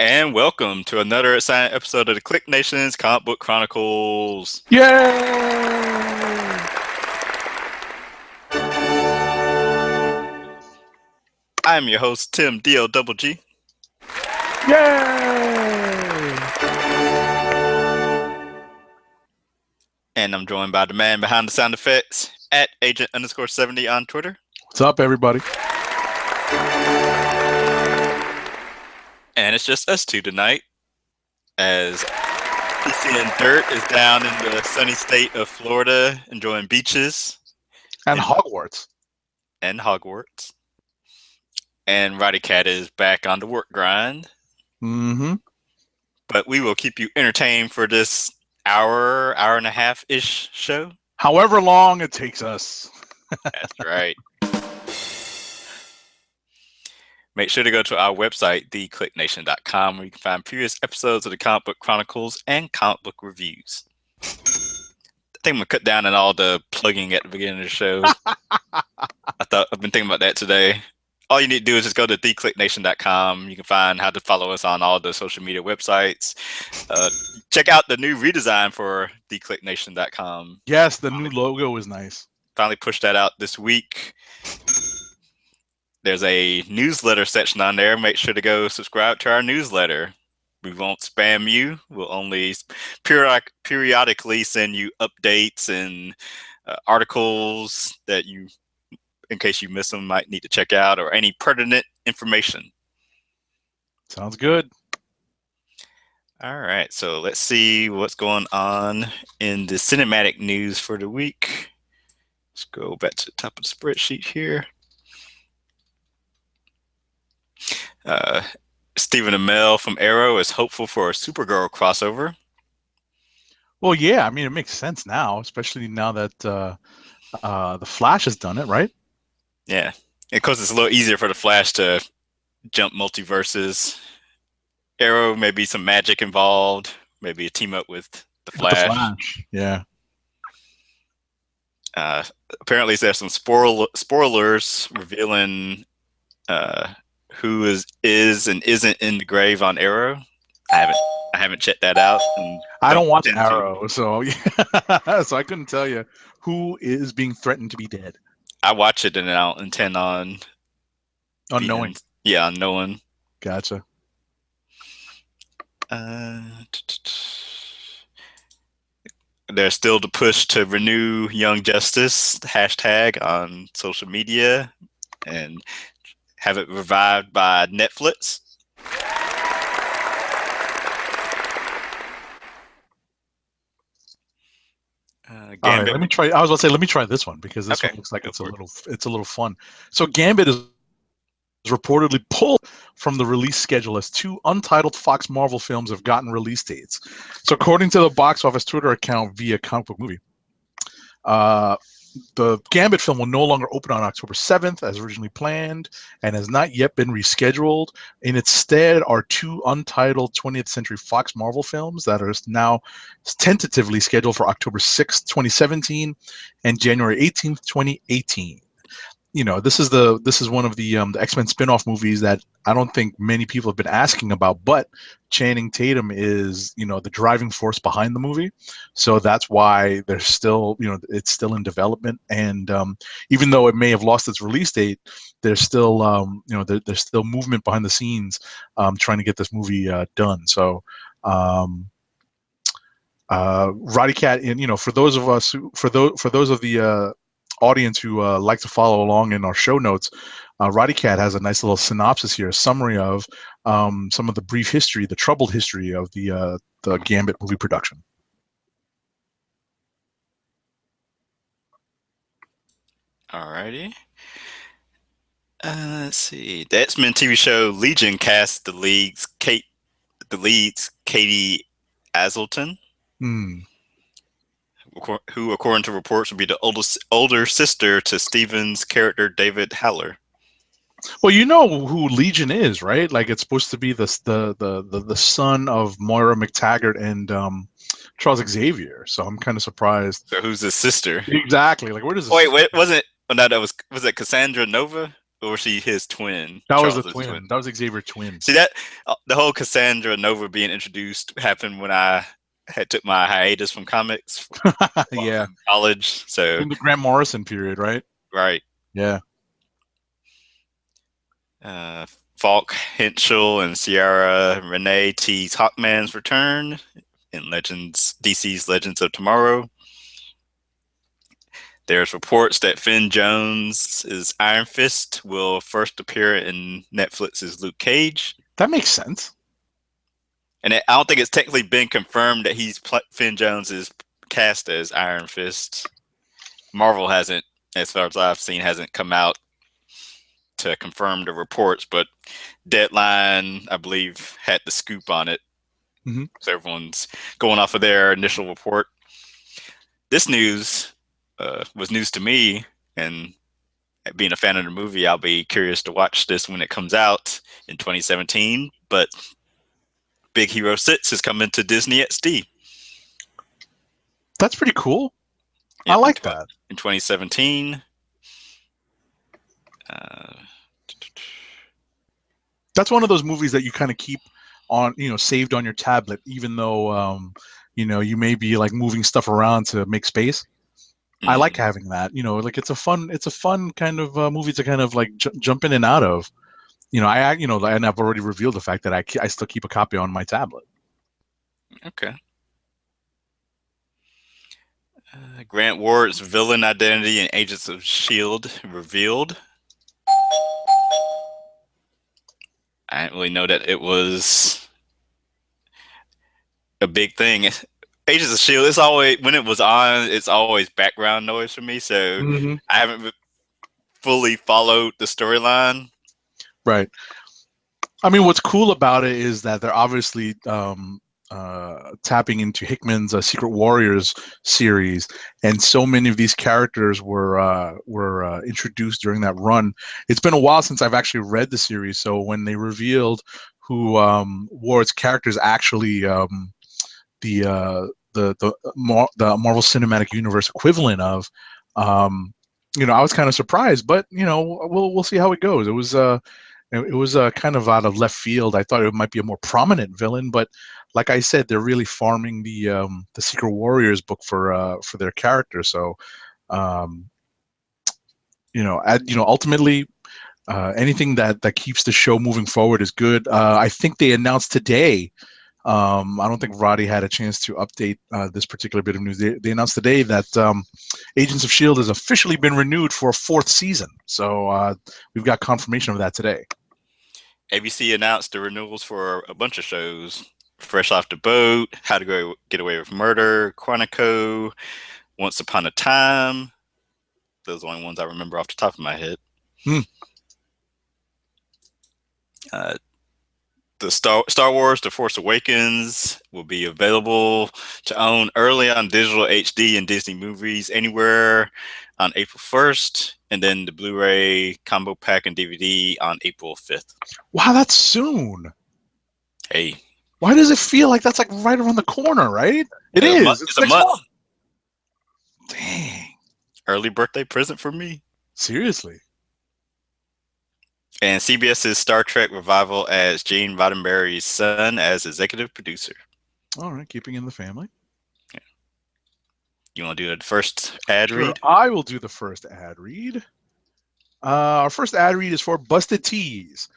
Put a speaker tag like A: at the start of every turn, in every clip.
A: And welcome to another exciting episode of the Click Nation's Comic Book Chronicles.
B: Yay!
A: I'm your host, Tim D-O-double-G.
B: Yay!
A: And I'm joined by the man behind the sound effects, at Agent_70 on Twitter.
B: What's up, everybody?
A: And it's just us two tonight, as PC and Dirt is down in the sunny state of Florida, enjoying beaches.
B: And Hogwarts.
A: And Hogwarts. And Roddy Cat is back on the work grind.
B: Mm-hmm.
A: But we will keep you entertained for this hour and a half-ish show.
B: However long it takes us.
A: That's right. Make sure to go to our website, theclicknation.com, where you can find previous episodes of the Comic Book Chronicles and comic book reviews. I think I'm going to cut down on all the plugging at the beginning of the show. I've been thinking about that today. All you need to do is just go to theclicknation.com. You can find how to follow us on all the social media websites. Check out the new redesign for theclicknation.com.
B: Yes, the new logo is nice.
A: Finally pushed that out this week. There's a newsletter section on there. Make sure to go subscribe to our newsletter. We won't spam you. We'll only periodically send you updates and articles that you, in case you miss them, might need to check out, or any pertinent information.
B: Sounds good.
A: All right, so let's see what's going on in the cinematic news for the week. Let's go back to the top of the spreadsheet here. Stephen Amell from Arrow is hopeful for a Supergirl crossover.
B: Well, yeah, I mean, it makes sense now, especially now that the Flash has done it, right?
A: Yeah, because it's a little easier for the Flash to jump multiverses. Arrow, maybe some magic involved, maybe a team up with the Flash.
B: Yeah.
A: Apparently, there's some spoilers revealing who is and isn't in the grave on Arrow. I haven't checked that out. And
B: I don't watch Arrow, so yeah. So I couldn't tell you who is being threatened to be dead.
A: I watch it and I don't intend on
B: unknowing.
A: Unknowing.
B: Gotcha.
A: There's still the push to renew Young Justice hashtag on social media and have it revived by Netflix.
B: All right, let me try. I was about to say, let me try this one because this one looks like it's a little fun. So Gambit is reportedly pulled from the release schedule as two untitled Fox Marvel films have gotten release dates. So according to the box office Twitter account via Comic Book Movie, the Gambit film will no longer open on October 7th as originally planned and has not yet been rescheduled. In its stead are two untitled 20th Century Fox Marvel films that are now tentatively scheduled for October 6th, 2017 and January 18th, 2018. You know, this is one of the X-Men spin-off movies that I don't think many people have been asking about, but Channing Tatum is, the driving force behind the movie. So that's why there's still, it's still in development. And even though it may have lost its release date, there's still, there's still movement behind the scenes trying to get this movie done. So Roddy Cat, and, for those of us for those of the audience who like to follow along in our show notes, Roddy Cat has a nice little synopsis here, a summary of some of the brief history, the troubled history of the Gambit movie production.
A: Alrighty. Let's see. The X-Men TV show Legion cast the leads Katie Aselton. Who, according to reports, would be the older sister to Steven's character David Haller.
B: Well, you know who Legion is, right? Like, it's supposed to be the son of Moira McTaggart and Charles Xavier. So I'm kind of surprised.
A: So who's his sister?
B: Exactly. Like, where does this?
A: Wait, was it? Oh, no, was it Cassandra Nova? Or was she his twin?
B: That was a
A: Charles's
B: twin.
A: twin.
B: That was Xavier's twin.
A: See that the whole Cassandra Nova being introduced happened when I had took my hiatus from comics while I was
B: Yeah.
A: in college. So
B: In the Grant Morrison period, right?
A: right.
B: Yeah.
A: Falk Henschel and Sierra Renee tease Hawkman's return in DC's Legends of Tomorrow. There's reports that Finn Jones' Iron Fist will first appear in Netflix's Luke Cage.
B: That makes sense.
A: And I don't think it's technically been confirmed that Finn Jones is cast as Iron Fist. Marvel hasn't, as far as I've seen, hasn't come out to confirm the reports, but Deadline, I believe, had the scoop on it.
B: Mm-hmm.
A: So everyone's going off of their initial report. This news was news to me, and being a fan of the movie, I'll be curious to watch this when it comes out in 2017. But Big Hero 6 is coming to Disney XD.
B: That's pretty cool.
A: Yep,
B: I like that.
A: In 2017.
B: That's one of those movies that you kind of keep on, saved on your tablet, even though, you may be like moving stuff around to make space. I like having that, like it's a fun kind of movie to kind of like jump in and out of, and I've already revealed the fact that I still keep a copy on my tablet.
A: Okay. Grant Ward's villain identity in Agents of S.H.I.E.L.D. revealed. I didn't really know that it was a big thing. Agents of S.H.I.E.L.D., it's always, when it was on, it's always background noise for me, so I haven't fully followed the storyline.
B: Right. I mean, what's cool about it is that they're obviously tapping into Hickman's Secret Warriors series, and so many of these characters were introduced during that run. It's been a while since I've actually read the series, so when they revealed who Ward's characters actually the Marvel Cinematic Universe equivalent of, I was kind of surprised, but we'll see how it goes. It was kind of out of left field. I thought it might be a more prominent villain, but like I said, they're really farming the Secret Warriors book for their character. So, ultimately, anything that keeps the show moving forward is good. I think they announced today. I don't think Roddy had a chance to update this particular bit of news. They announced today that Agents of S.H.I.E.L.D. has officially been renewed for a 4th season. So we've got confirmation of that today.
A: ABC announced the renewals for a bunch of shows. Fresh Off the Boat, How to Get Away with Murder, Chronicles, Once Upon a Time. Those are the only ones I remember off the top of my head. The Star Wars The Force Awakens will be available to own early on digital HD and Disney Movies Anywhere on April 1st, and then the Blu-ray combo pack and DVD on April 5th.
B: Wow, that's soon.
A: Hey.
B: Why does it feel like that's like right around the corner, right? It is.
A: It's a month.
B: Dang.
A: Early birthday present for me.
B: Seriously.
A: And CBS's Star Trek revival as Gene Roddenberry's son as executive producer.
B: All right, keeping in the family.
A: Yeah. You want to do the first ad read?
B: I will do the first ad read. Our first ad read is for Busted Tees.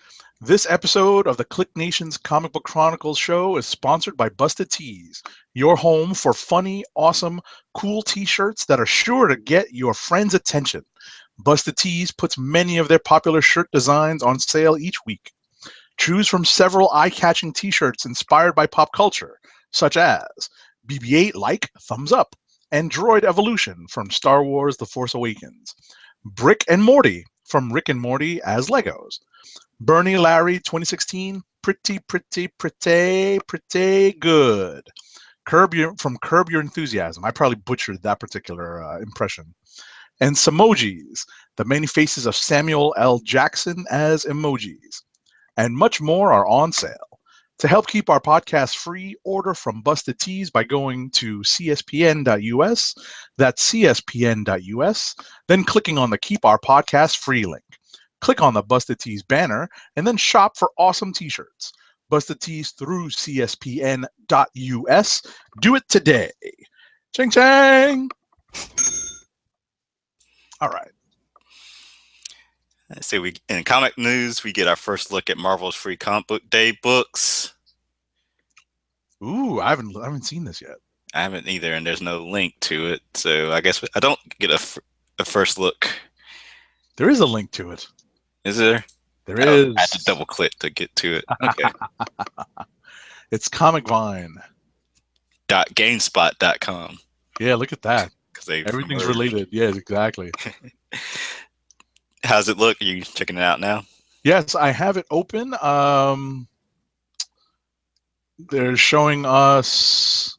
B: This episode of the Click Nation's Comic Book Chronicles show is sponsored by Busted Tees, your home for funny, awesome, cool t-shirts that are sure to get your friends' attention. Busted Tees puts many of their popular shirt designs on sale each week. Choose from several eye-catching t-shirts inspired by pop culture, such as BB-8 like Thumbs Up and Droid Evolution from Star Wars The Force Awakens, Brick and Morty from Rick and Morty as Legos, Bernie Larry 2016, pretty good. Curb Your Enthusiasm. I probably butchered that particular impression. And Samojis, the many faces of Samuel L. Jackson as emojis. And much more are on sale. To help keep our podcast free, order from Busted Tees by going to cspn.us. That's cspn.us. Then clicking on the Keep Our Podcast Free link. Click on the Busted Tees banner and then shop for awesome t-shirts. Busted Tees through cspn.us. Do it today. Ching chang. All right.
A: Let's see. In comic news, we get our first look at Marvel's Free Comic Book Day books.
B: Ooh, I haven't seen this yet.
A: I haven't either, and there's no link to it, so I guess I don't get a first look.
B: There is a link to it.
A: Is there?
B: There is.
A: I had to double click to get to it. Okay.
B: It's Comic Vine.
A: .gamespot.com.
B: Yeah, look at that.
A: Because
B: everything's related. Yes, exactly.
A: How's it look? Are you checking it out now?
B: Yes, I have it open. They're showing us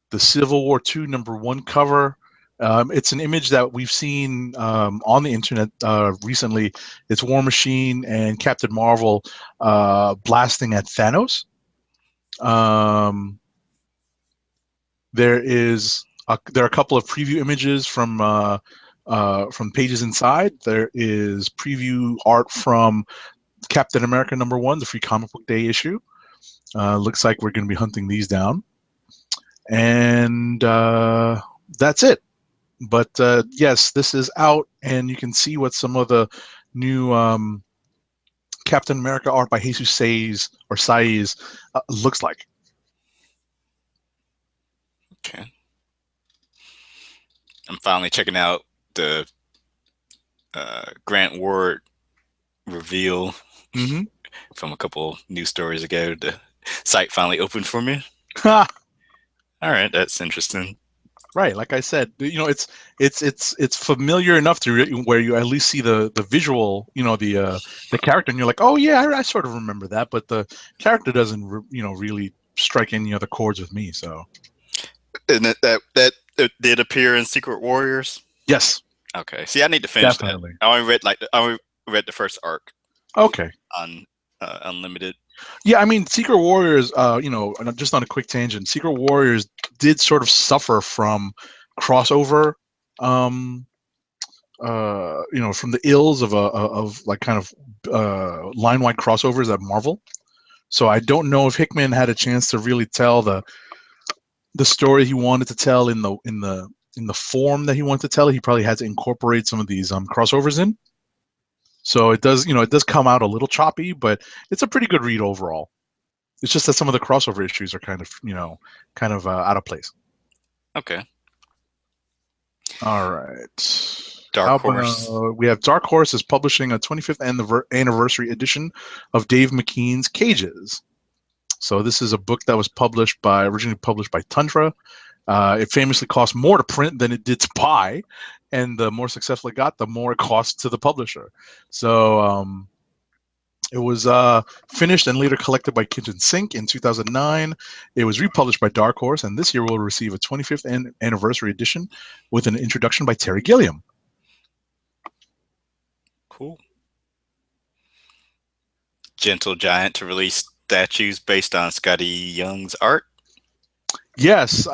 B: the Civil War II #1 cover. It's an image that we've seen on the internet recently. It's War Machine and Captain Marvel blasting at Thanos. There are a couple of preview images from pages inside. There is preview art from Captain America #1, the Free Comic Book Day issue. Looks like we're going to be hunting these down. And that's it. But yes, this is out, and you can see what some of the new Captain America art by Jesus Saiz looks like.
A: Okay. I'm finally checking out the Grant Ward reveal from a couple news stories ago. The site finally opened for me. All right, that's interesting.
B: Right, like I said, it's familiar enough to where you at least see the visual, the character, and you're like, oh yeah, I sort of remember that, but the character doesn't, really strike any other chords with me. So,
A: and that did appear in Secret Warriors.
B: Yes.
A: Okay. See, I need to finish
B: Definitely.
A: that. I only read the first arc.
B: Okay.
A: On Unlimited.
B: Yeah, I mean, Secret Warriors, just on a quick tangent, Secret Warriors did sort of suffer from crossover, from the ills of like kind of line-wide crossovers at Marvel. So I don't know if Hickman had a chance to really tell the story he wanted to tell in the form that he wanted to tell it. He probably had to incorporate some of these crossovers in. So it does come out a little choppy, but it's a pretty good read overall. It's just that some of the crossover issues are kind of out of place.
A: Okay.
B: All right.
A: Dark Horse.
B: We have Dark Horse is publishing a 25th anniversary edition of Dave McKean's Cages. So this is a book that was originally published by Tundra. It famously cost more to print than it did to buy, and the more successful it got, the more it cost to the publisher. So it was finished and later collected by Kitchen Sink in 2009. It was republished by Dark Horse, and this year will receive a 25th anniversary edition with an introduction by Terry Gilliam.
A: Cool. Gentle Giant to release statues based on Scotty Young's art.
B: Yes,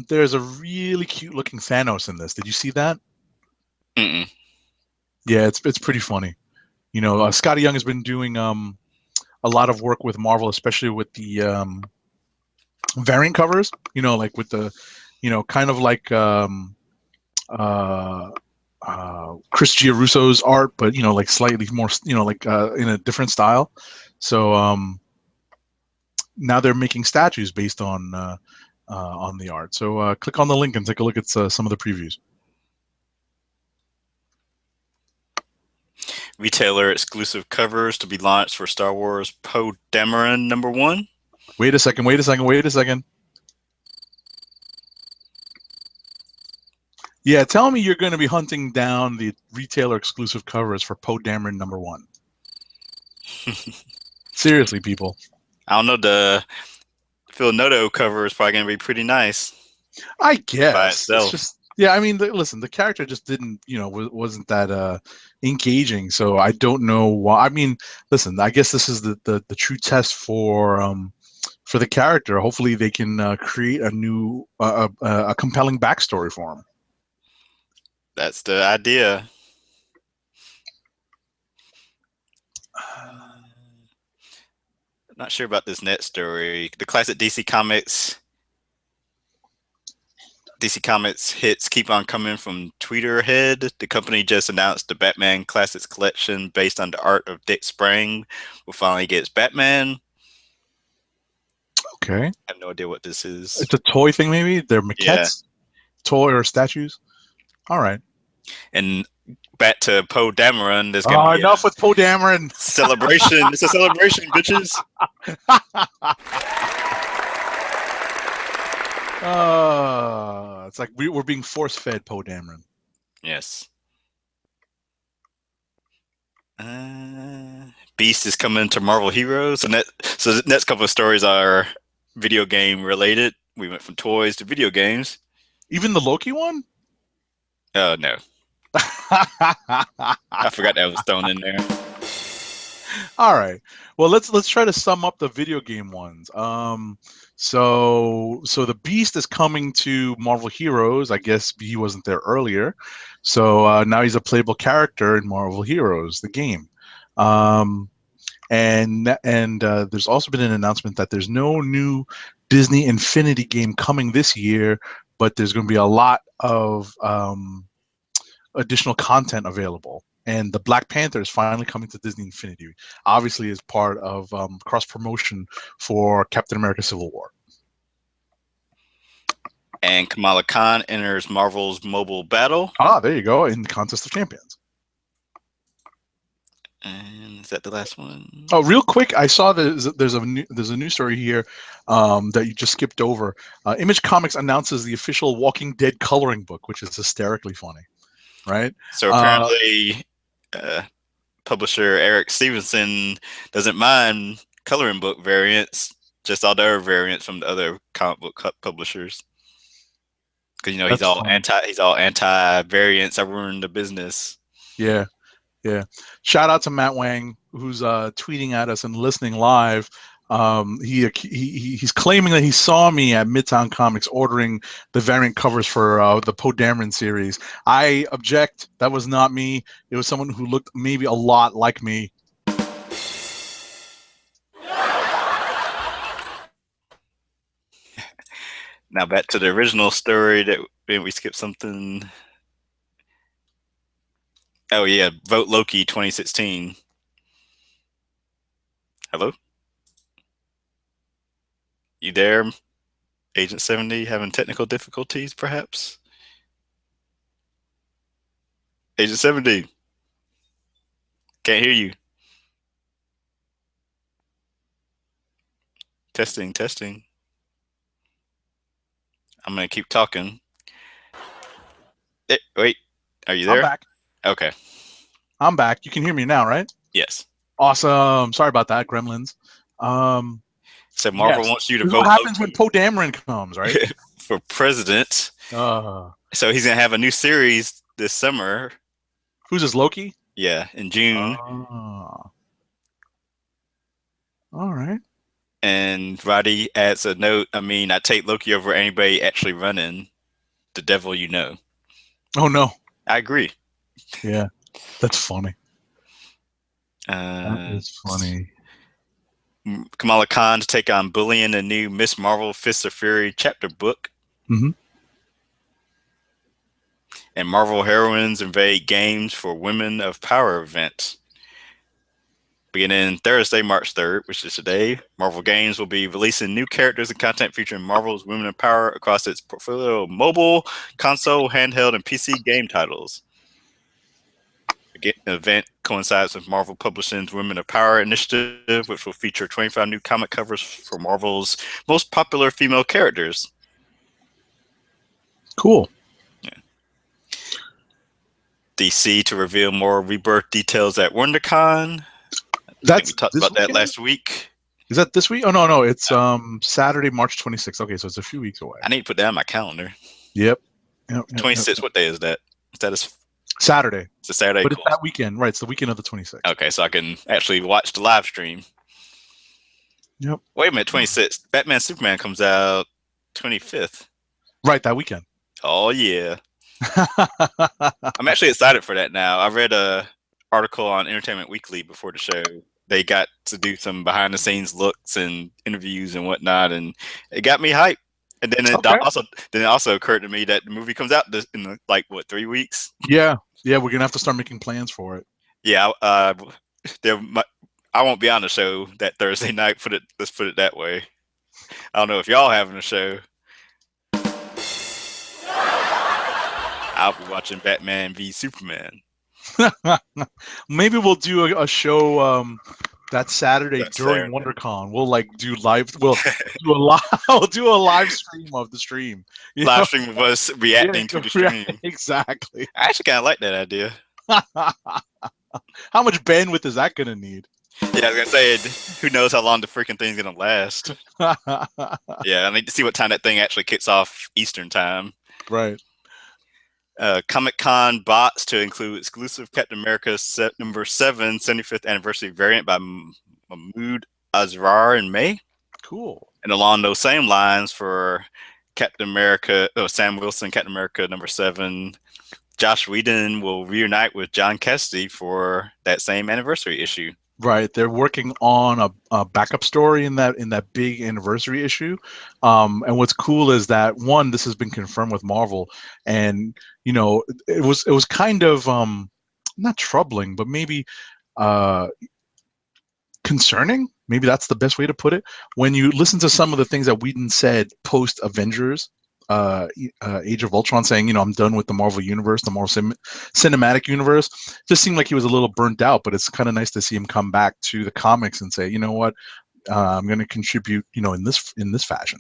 B: there's a really cute looking Thanos in this. Did you see that?
A: Mm-mm.
B: Yeah, it's pretty funny. Scotty Young has been doing a lot of work with Marvel, especially with the variant covers. Like with the, kind of like Chris Giarrusso's art, but like slightly more, in a different style. So now they're making statues based on the art. So click on the link and take a look at some of the previews.
A: Retailer exclusive covers to be launched for Star Wars Poe Dameron #1.
B: Wait a second. Yeah, tell me you're going to be hunting down the retailer exclusive covers for Poe Dameron #1. Seriously, people.
A: I don't know, the Phil Noto cover is probably going to be pretty nice.
B: I guess.
A: By itself.
B: It's just, yeah, I mean, listen, the character just didn't, wasn't that engaging. So I don't know why. I mean, listen, I guess this is the true test for the character. Hopefully they can create a new, a compelling backstory for him.
A: That's the idea. not sure about this next story. The classic DC Comics hits keep on coming from Tweeterhead. The company just announced the Batman Classics collection based on the art of Dick Sprang will finally get its Batman.
B: Okay.
A: I have no idea what this is.
B: It's a toy thing, maybe? They're maquettes?
A: Yeah.
B: Toy or statues? All right.
A: And back to Poe Dameron. There's going to be
B: enough with Poe Dameron.
A: Celebration. It's a celebration, bitches.
B: It's like we're being force-fed Poe Dameron.
A: Yes. Beast is coming to Marvel Heroes, and so the next couple of stories are video game related. We went from toys to video games.
B: Even the Loki one?
A: Oh no. I forgot that was thrown in there.
B: All right. Well, let's try to sum up the video game ones. So the Beast is coming to Marvel Heroes. I guess he wasn't there earlier, so now he's a playable character in Marvel Heroes, the game. And there's also been an announcement that there's no new Disney Infinity game coming this year, but there's going to be a lot of additional content available. And the Black Panther is finally coming to Disney Infinity, obviously as part of cross-promotion for Captain America Civil War.
A: And Kamala Khan enters Marvel's mobile battle.
B: Ah, there you go, in the Contest of Champions.
A: And is that the last one?
B: Oh, real quick, I saw that there's a new story here that you just skipped over. Image Comics announces the official Walking Dead coloring book, which is hysterically funny, right?
A: So apparently, publisher Eric Stevenson doesn't mind coloring book variants, just all the other variants from the other comic book publishers. Because he's all anti variants. I ruined the business.
B: Yeah. Yeah. Shout out to Matt Wang, who's tweeting at us and listening live. He's claiming that he saw me at Midtown Comics ordering the variant covers for the Poe Dameron series. I object. That was not me. It was someone who looked maybe a lot like me.
A: Now back to the original story that we skipped something. Oh yeah, Vote Loki 2016. Hello? You there, Agent 70? Having technical difficulties, perhaps? Agent 70. Can't hear you. Testing. I'm going to keep talking. Wait, are you there?
B: I'm back.
A: Okay.
B: I'm back. You can hear me now, right?
A: Yes.
B: Awesome. Sorry about that, Gremlins.
A: So Marvel wants you to vote.
B: What happens when Poe Dameron comes, right?
A: For president. So he's going to have a new series this summer.
B: Who's this, Loki?
A: Yeah, in June.
B: All right.
A: And Roddy adds a note. I mean, I take Loki over anybody actually running. The devil, you know.
B: Oh no.
A: I agree.
B: Yeah, that's funny.
A: That
B: is funny.
A: Kamala Khan to take on Bully in the new Miss Marvel Fists of Fury chapter book.
B: Mm-hmm.
A: And Marvel heroines invade games for Women of Power event. Beginning Thursday, March 3rd, which is today, Marvel Games will be releasing new characters and content featuring Marvel's Women of Power across its portfolio of mobile, console, handheld, and PC game titles. The event coincides with Marvel Publishing's Women of Power initiative, which will feature 25 new comic covers for Marvel's most popular female characters.
B: Cool.
A: Yeah. DC to reveal more Rebirth details at WonderCon. We talked about that last week.
B: Is that this week? Oh no, it's Saturday, March 26th. Okay, so it's a few weeks away.
A: I need to put that on my calendar.
B: Yep.
A: 26th. What day is that? Is that
B: Saturday?
A: It's a Saturday,
B: but it's that weekend, right? It's the weekend of the 26th.
A: Okay, so I can actually watch the live stream.
B: Yep.
A: Wait a minute, 26th. Batman Superman comes out 25th.
B: Right, that weekend.
A: Oh yeah. I'm actually excited for that now. I read a article on Entertainment Weekly before the show they got to do some behind the scenes looks and interviews and whatnot, and it got me hyped. And then
B: Okay.
A: it also occurred to me that the movie comes out in like what 3 weeks.
B: Yeah, we're gonna have to start making plans for it.
A: Yeah, there. I won't be on the show that Thursday night. Let's put it that way. I don't know if y'all having a show. I'll be watching Batman v Superman.
B: Maybe we'll do a show that Saturday
A: That
B: during
A: Saturday.
B: WonderCon. We'll like do live. We'll do a live. We'll do a live stream of the stream.
A: Live stream of us reacting to the stream.
B: Exactly.
A: I actually kind of like that idea.
B: How much bandwidth is that gonna need?
A: Yeah, I was gonna say, who knows how long the freaking thing's gonna last? Yeah, I need to see what time that thing actually kicks off Eastern time.
B: Right.
A: Comic-Con bots to include exclusive Captain America number 7 75th anniversary variant by Mahmoud Asrar in May.
B: Cool.
A: And along those same lines for Captain America, Sam Wilson, Captain America number 7, Josh Whedon will reunite with John Cassidy for that same anniversary issue.
B: Right, they're working on a backup story in that big anniversary issue, and what's cool is that one, this has been confirmed with Marvel, and you know it was kind of not troubling, but maybe concerning. Maybe that's the best way to put it. When you listen to some of the things that Whedon said post Avengers. Age of Ultron, saying, I'm done with the Marvel universe, the Marvel cinematic universe. Just seemed like he was a little burnt out, but it's kind of nice to see him come back to the comics and say, you know what, I'm going to contribute, in this fashion.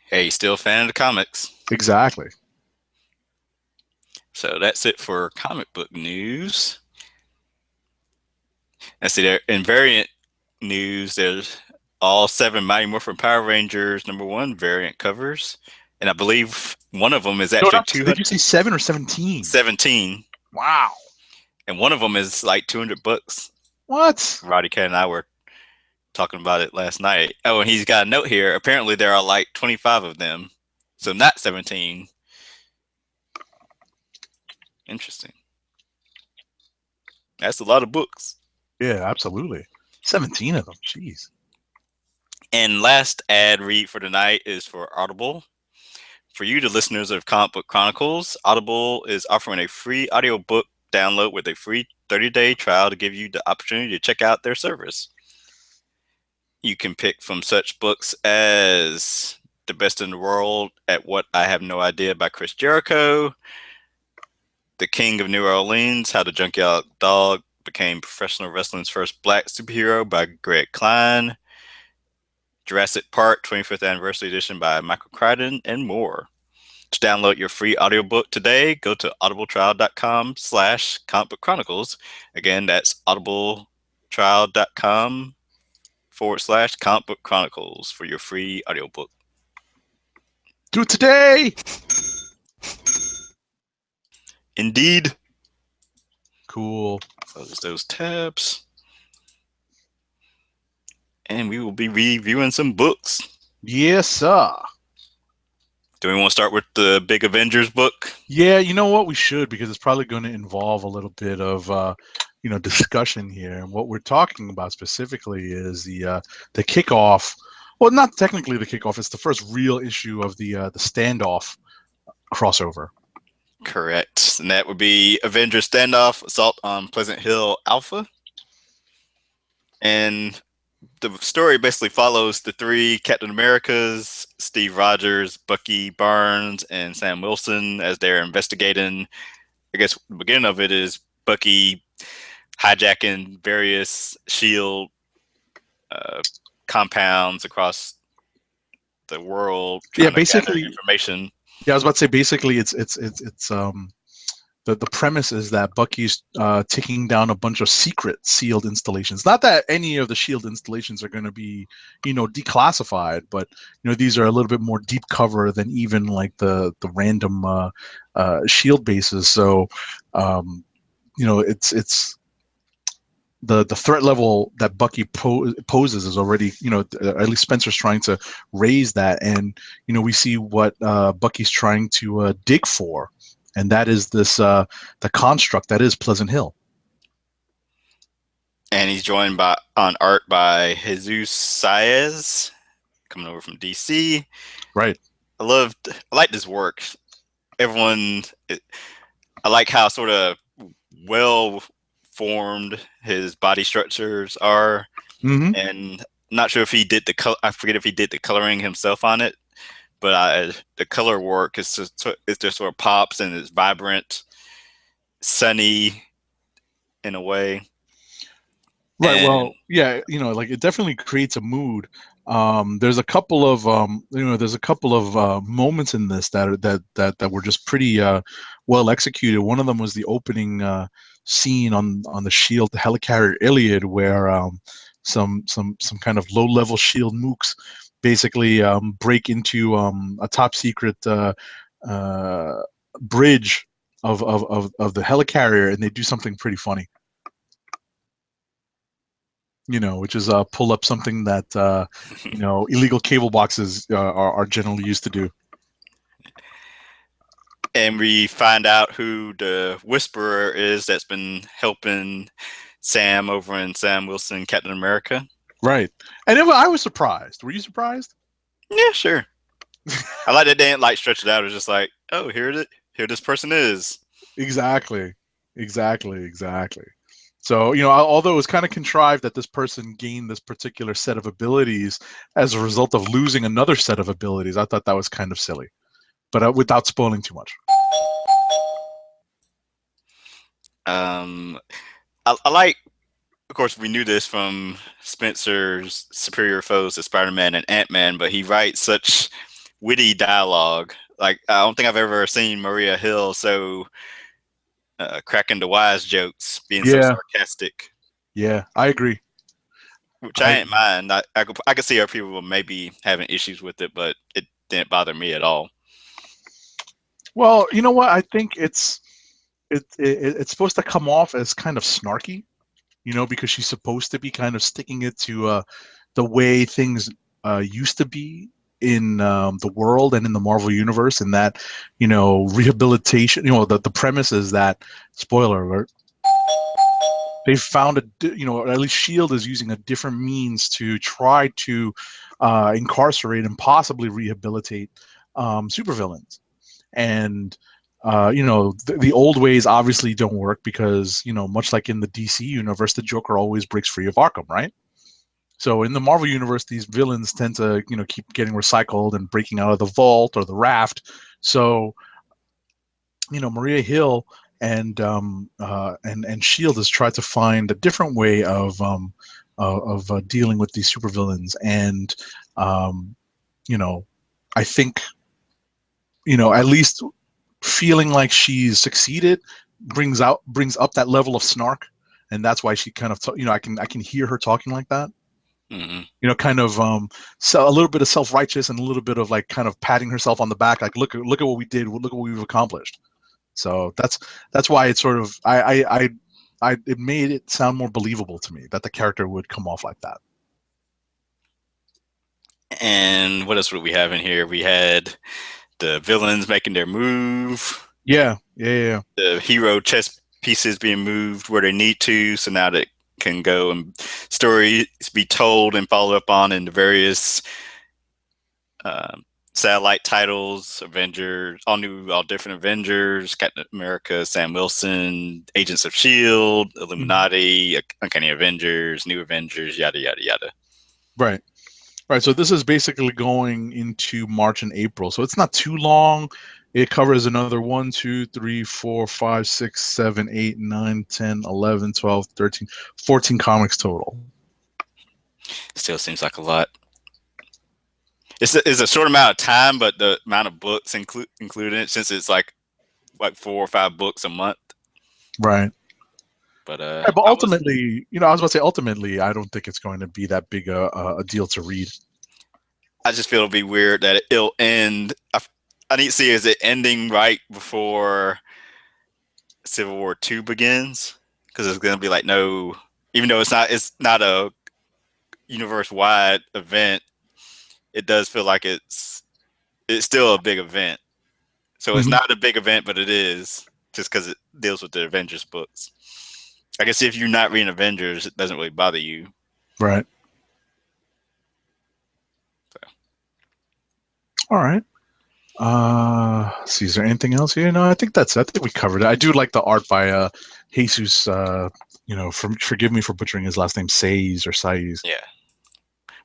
A: Hey, still a fan of the comics.
B: Exactly.
A: So that's it for comic book news. Let's see there. In variant news, there's all 7 Mighty Morphin Power Rangers #1 variant covers, and I believe one of them is actually 200.
B: Did you say 7 or 17?
A: 17.
B: Wow.
A: And one of them is like $200.
B: What?
A: Roddy Cat and I were talking about it last night. Oh, and he's got a note here. Apparently, there are like 25 of them, so not 17. Interesting. That's a lot of books.
B: Yeah, absolutely. 17 of them. Jeez.
A: And last ad read for tonight is for Audible. For you, the listeners of Comic Book Chronicles, Audible is offering a free audiobook download with a free 30-day trial to give you the opportunity to check out their service. You can pick from such books as The Best in the World at What I Have No Idea by Chris Jericho, The King of New Orleans, How the Junkyard Dog Became Professional Wrestling's First Black Superhero by Greg Klein, Jurassic Park 25th Anniversary Edition by Michael Crichton, and more. To download your free audiobook today, go to audibletrial.com/comicbookchronicles. Again, that's audibletrial.com/comicbookchronicles for your free audiobook.
B: Do it today!
A: Indeed.
B: Cool.
A: Close those tabs. And we will be reviewing some books.
B: Yes, sir.
A: Do we want to start with the big Avengers book?
B: Yeah, you know what? We should, because it's probably going to involve a little bit of, discussion here. And what we're talking about specifically is the kickoff. Well, not technically the kickoff. It's the first real issue of the standoff crossover.
A: Correct. And that would be Avengers Standoff, Assault on Pleasant Hill Alpha. And the story basically follows the 3 Captain Americas, Steve Rogers, Bucky Barnes, and Sam Wilson as they're investigating. I guess the beginning of it is Bucky hijacking various SHIELD compounds across the world.
B: Yeah, basically
A: information.
B: Yeah, I was about to say basically it's the premise is that Bucky's taking down a bunch of secret sealed installations. Not that any of the SHIELD installations are going to be, declassified, but these are a little bit more deep cover than even like the random SHIELD bases. So, it's the threat level that Bucky poses is already, at least Spencer's trying to raise that, and we see what Bucky's trying to dig for. And that is this the construct that is Pleasant Hill.
A: And he's joined by on art by Jesus Saez, coming over from DC.
B: Right.
A: I like this work. Everyone, I like how sort of well formed his body structures are,
B: Hmm.
A: and not sure if he did the I forget if he did the coloring himself on it, but the color work is just sort of pops and it's vibrant, sunny in a way,
B: Right.
A: and
B: Well, yeah, like it definitely creates a mood. There's a couple of moments in this that were just pretty well executed. One of them was the opening scene on the Shield, the helicarrier Iliad, where some kind of low level Shield mooks basically break into a top secret uh, bridge of the helicarrier, and they do something pretty funny. Which is pull up something that illegal cable boxes are generally used to do.
A: we find out who the Whisperer is that's been helping Sam over in Sam Wilson Captain America.
B: Right, and I was surprised. Were you surprised?
A: Yeah, sure. I like that they didn't like stretch it out. It was just like, oh, here this person is.
B: Exactly, exactly. So, although it was kind of contrived that this person gained this particular set of abilities as a result of losing another set of abilities, I thought that was kind of silly, but without spoiling too much.
A: Um, I like, of course, we knew this from Spencer's Superior Foes to Spider-Man and Ant-Man, but he writes such witty dialogue. Like, I don't think I've ever seen Maria Hill so cracking the wise jokes, being so
B: Yeah,
A: sarcastic,
B: yeah, I agree.
A: which
B: I
A: I ain't
B: agree.
A: mind. I could see how people maybe having issues with it, but it didn't bother me at all.
B: Well, you know what? I think it's supposed to come off as kind of snarky, because she's supposed to be kind of sticking it to the way things used to be in the world and in the Marvel universe, and that rehabilitation. The premise is that, spoiler alert, they found at least Shield is using a different means to try to incarcerate and possibly rehabilitate supervillains. And the old ways obviously don't work because much like in the DC universe, the Joker always breaks free of Arkham, right? So in the Marvel universe, these villains tend to keep getting recycled and breaking out of the vault or the raft. So Maria Hill and Shield has tried to find a different way of dealing with these supervillains, and um, you know I think at least feeling like she's succeeded brings up that level of snark, and that's why she kind of I can hear her talking like that.
A: Mm-hmm.
B: Kind of so a little bit of self-righteous and a little bit of like kind of patting herself on the back, like look at what we did, look at what we've accomplished. So that's why it's sort of it made it sound more believable to me that the character would come off like that.
A: And what else would we have in here? We had the villains making their move,
B: Yeah.
A: the hero chess pieces being moved where they need to, so now that can go and stories be told and followed up on in the various um, satellite titles, Avengers, all different Avengers, Captain America, Sam Wilson, Agents of Shield,
B: Mhm.
A: Illuminati, Uncanny Avengers, New Avengers, yada yada yada.
B: Right. Right. So this is basically going into March and April. So it's not too long. It covers another 1, 2, 3, 4, 5, 6, 7, 8, 9, 10, 11, 12, 13, 14 comics total.
A: Still seems like a lot. It's a short amount of time, but the amount of books included in it, since it's like 4 or 5 books a month.
B: Right.
A: But
B: Right, but
A: I was
B: ultimately, I was about to say, ultimately, I don't think it's going to be that big a deal to read.
A: I just feel it'll be weird that it'll end. I need to see, is it ending right before Civil War II begins? Because it's going to be like, no, even though it's not a universe wide event, it does feel like it's still a big event. So it's
B: Hmm.
A: not a big event, but it is just because it deals with the Avengers books. I guess if you're not reading Avengers, it doesn't really bother you.
B: Right. All right. See, is there anything else here? No, I think that's. I think we covered it. I do like the art by Jesus. Forgive me for butchering his last name, Says or Saiz.
A: Yeah,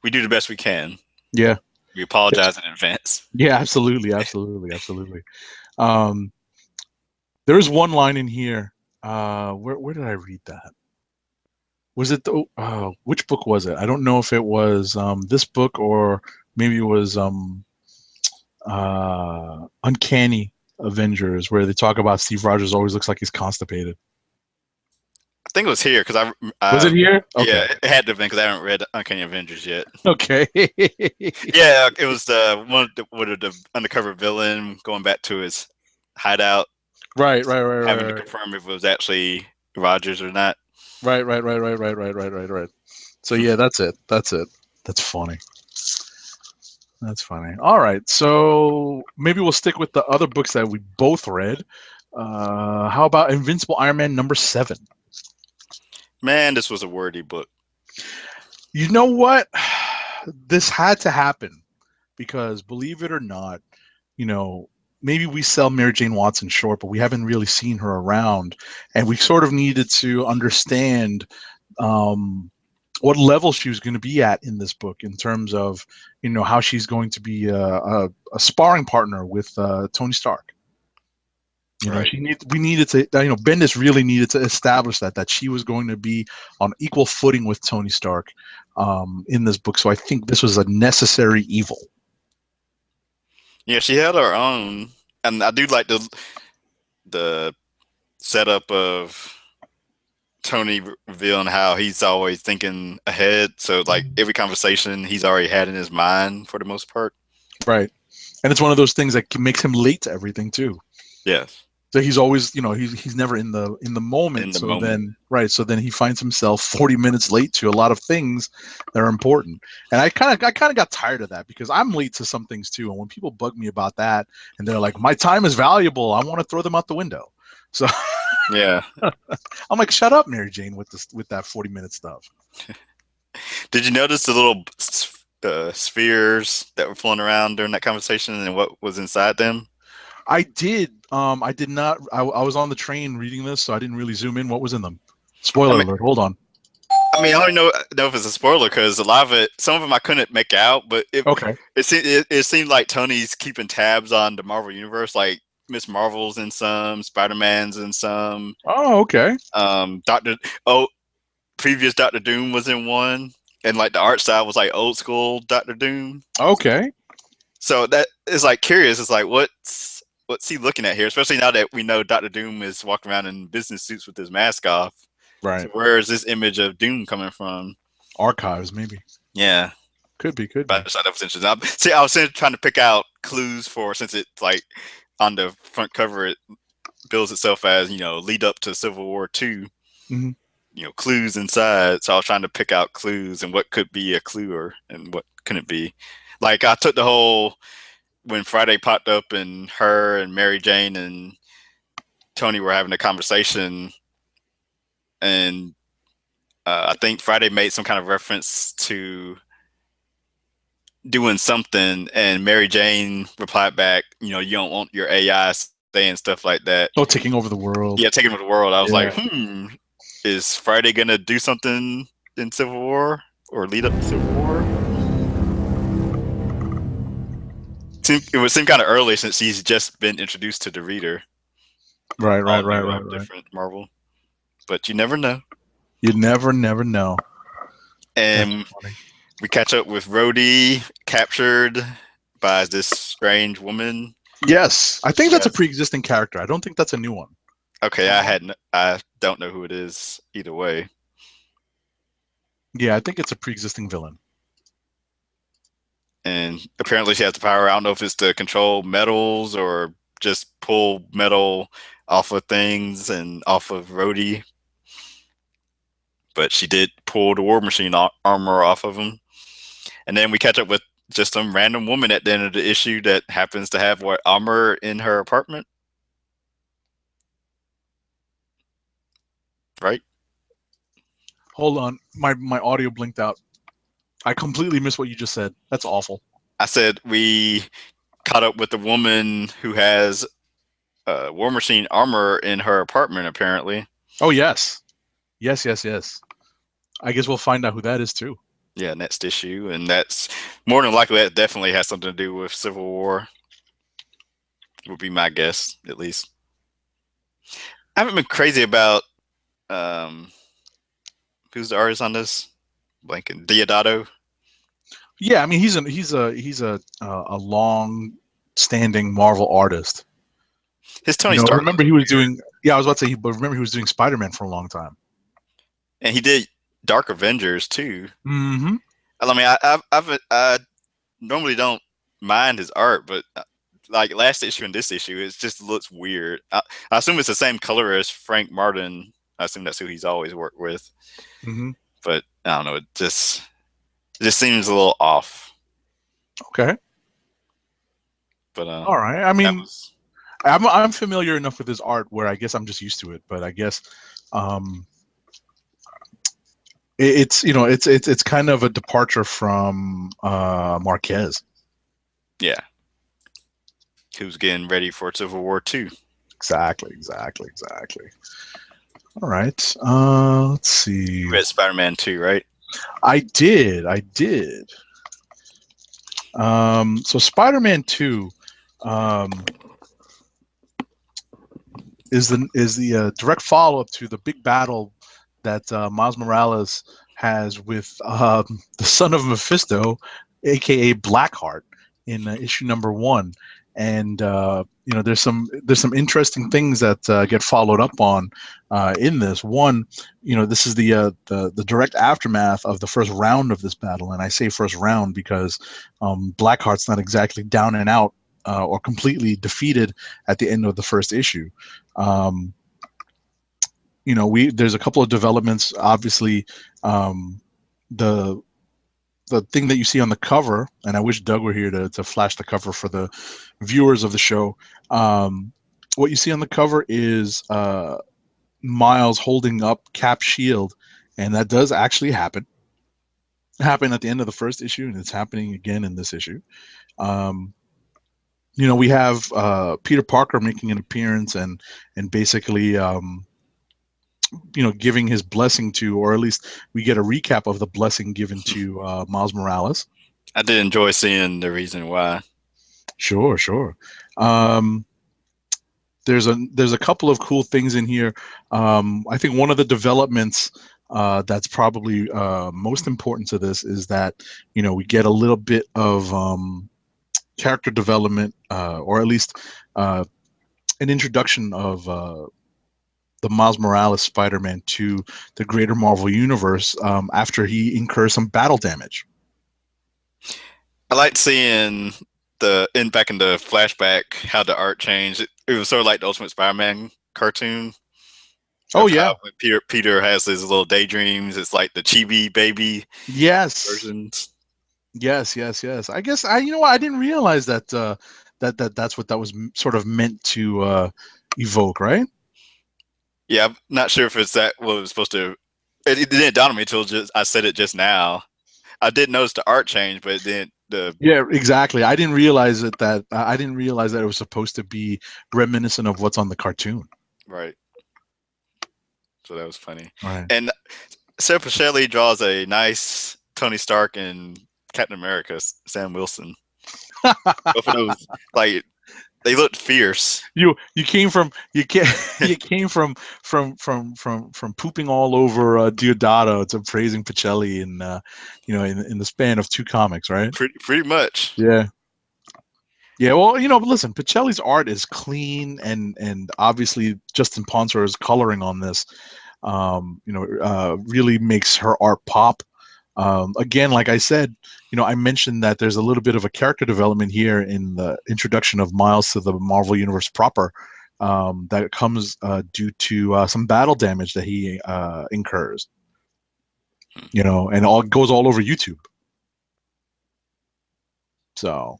A: we do the best we can.
B: Yeah.
A: We apologize in advance.
B: Yeah. Absolutely. Absolutely. Absolutely. Um, there is one line in here. Where did I read that? Was it the which book was it? I don't know if it was this book or maybe it was Uncanny Avengers, where they talk about Steve Rogers always looks like he's constipated.
A: I think it was here because
B: Was it here?
A: yeah,
B: Okay.
A: it had to have been because I haven't read Uncanny Avengers yet.
B: Okay.
A: Yeah, it was the one with the undercover villain going back to his hideout,
B: Right, right, right,
A: having to
B: right,
A: confirm if it was actually Rogers or not.
B: right, right, right, right, right, right, right, right, right. So yeah, that's it. That's it. That's funny. That's funny. All right, so maybe we'll stick with the other books that we both read. How about Invincible Iron Man #7?
A: Man, this was a wordy book.
B: You know what? This had to happen because, believe it or not, maybe we sell Mary Jane Watson short, but we haven't really seen her around, and we sort of needed to understand what level she was going to be at in this book in terms of, how she's going to be a sparring partner with Tony Stark.
A: Right.
B: We needed to, Bendis really needed to establish that she was going to be on equal footing with Tony Stark in this book. So I think this was a necessary evil.
A: Yeah, she held her own, and I do like the setup of Tony revealing how he's always thinking ahead. So like every conversation he's already had in his mind for the most part.
B: Right. And it's one of those things that makes him late to everything too.
A: Yes.
B: So he's always, he's never in the moment.
A: In the
B: So
A: moment.
B: then, right. So then he finds himself 40 minutes late to a lot of things that are important. And I kind of got tired of that because I'm late to some things too. And when people bug me about that and they're like, my time is valuable, I want to throw them out the window. So
A: Yeah.
B: I'm like, shut up, Mary Jane, with that 40-minute stuff.
A: Did you notice the little spheres that were floating around during that conversation and what was inside them?
B: I did. I did not. I was on the train reading this, so I didn't really zoom in. What was in them? Spoiler alert. Hold on.
A: I don't know if it's a spoiler because a lot of it, some of them I couldn't make out, but
B: Okay.
A: it seemed like Tony's keeping tabs on the Marvel universe, like Miss Marvel's in some, Spider-Man's in some.
B: Oh, okay.
A: Previous Doctor Doom was in one, and like the art style was like old school Doctor Doom.
B: Okay.
A: So that is like curious. It's like what's he looking at here? Especially now that we know Doctor Doom is walking around in business suits with his mask off.
B: Right.
A: So where is this image of Doom coming from?
B: Archives, maybe.
A: Yeah.
B: Could be.
A: But I thought that was interesting. I was trying to pick out clues since it's like on the front cover, it bills itself as, lead up to Civil War II.
B: Mm-hmm.
A: Clues inside. So I was trying to pick out clues and what could be a clue and what couldn't be. Like I took the whole when Friday popped up and her and Mary Jane and Tony were having a conversation, and I think Friday made some kind of reference to doing something, and Mary Jane replied back, you don't want your AI saying stuff like that.
B: Oh, taking over the world.
A: Yeah, taking over the world. I was like, is Friday gonna do something in Civil War or lead up to Civil War? It would seem kind of early since he's just been introduced to the reader.
B: Right.
A: Different Marvel, but you never know.
B: You never know.
A: And we catch up with Rhodey, captured by this strange woman.
B: Yes, I think that's a pre-existing character. I don't think that's a new one.
A: Okay, I don't know who it is either way.
B: Yeah, I think it's a pre-existing villain.
A: And apparently she has the power. I don't know if it's to control metals or just pull metal off of things and off of Rhodey. But she did pull the War Machine armor off of him. And then we catch up with just some random woman at the end of the issue that happens to have armor in her apartment. Right?
B: Hold on, my audio blinked out. I completely missed what you just said. That's awful.
A: I said we caught up with the woman who has War Machine armor in her apartment, apparently.
B: Oh yes, yes. I guess we'll find out who that is too.
A: Yeah, next issue, and that's more than likely that definitely has something to do with Civil War. Would be my guess, at least. I haven't been crazy about who's the artist on this? Blanking Diodato.
B: Yeah, I mean he's a long standing Marvel artist.
A: His Tony Stark.
B: Remember he was doing. Yeah, I was about to say, but remember he was doing Spider-Man for a long time.
A: And he did Dark Avengers too.
B: Mm-hmm.
A: I mean, I normally don't mind his art, but like last issue and this issue, it just looks weird. I assume it's the same color as Frank Martin. I assume that's who he's always worked with.
B: Mm-hmm.
A: But I don't know. It just seems a little off.
B: Okay.
A: But
B: all right. I mean, I'm familiar enough with his art where I guess I'm just used to it. But I guess it's kind of a departure from Marquez.
A: Yeah. Who's getting ready for Civil War 2.
B: Exactly. All right. Let's see.
A: You read Spider-Man 2, right?
B: I did. So Spider-Man 2 is the direct follow-up to the big battle that Miles Morales has with the son of Mephisto, aka Blackheart, in issue number 1. And there's some interesting things that get followed up on in this. One, this is the direct aftermath of the first round of this battle, and I say first round because Blackheart's not exactly down and out or completely defeated at the end of the first issue. There's a couple of developments. Obviously, the thing that you see on the cover, and I wish Doug were here to flash the cover for the viewers of the show. What you see on the cover is Miles holding up Cap's shield, and that does actually happen. It happened at the end of the first issue, and it's happening again in this issue. We have Peter Parker making an appearance and basically giving his blessing to, or at least we get a recap of the blessing given to Miles Morales.
A: I did enjoy seeing the reason why.
B: Sure. There's a couple of cool things in here. I think one of the developments that's probably most important to this is that we get a little bit of character development, or at least an introduction of the Miles Morales Spider-Man to the greater Marvel universe after he incurs some battle damage.
A: I liked seeing back in the flashback how the art changed. It was sort of like the Ultimate Spider-Man cartoon.
B: Oh yeah,
A: when Peter has his little daydreams. It's like the chibi baby.
B: Yes.
A: Versions.
B: Yes. I guess I didn't realize that that's what that was sort of meant to evoke, right?
A: Yeah, I'm not sure if it's that what it was supposed to. It didn't dawn on me until I said it just now. I did notice the art change, but then
B: yeah, exactly. I didn't realize that it was supposed to be reminiscent of what's on the cartoon.
A: Right. So that was funny.
B: Right.
A: And Sarah Pichelli draws a nice Tony Stark and Captain America, Sam Wilson. Both of those, like, they looked fierce.
B: You came from pooping all over Diodato to praising Pichelli in the span of 2 comics, right?
A: Pretty much.
B: Yeah. Well, listen, Pichelli's art is clean, and obviously Justin Ponsor's coloring on this, really makes her art pop. Again, like I said, I mentioned that there's a little bit of a character development here in the introduction of Miles to the Marvel Universe proper, that comes due to some battle damage that he incurs. And goes all over YouTube. So,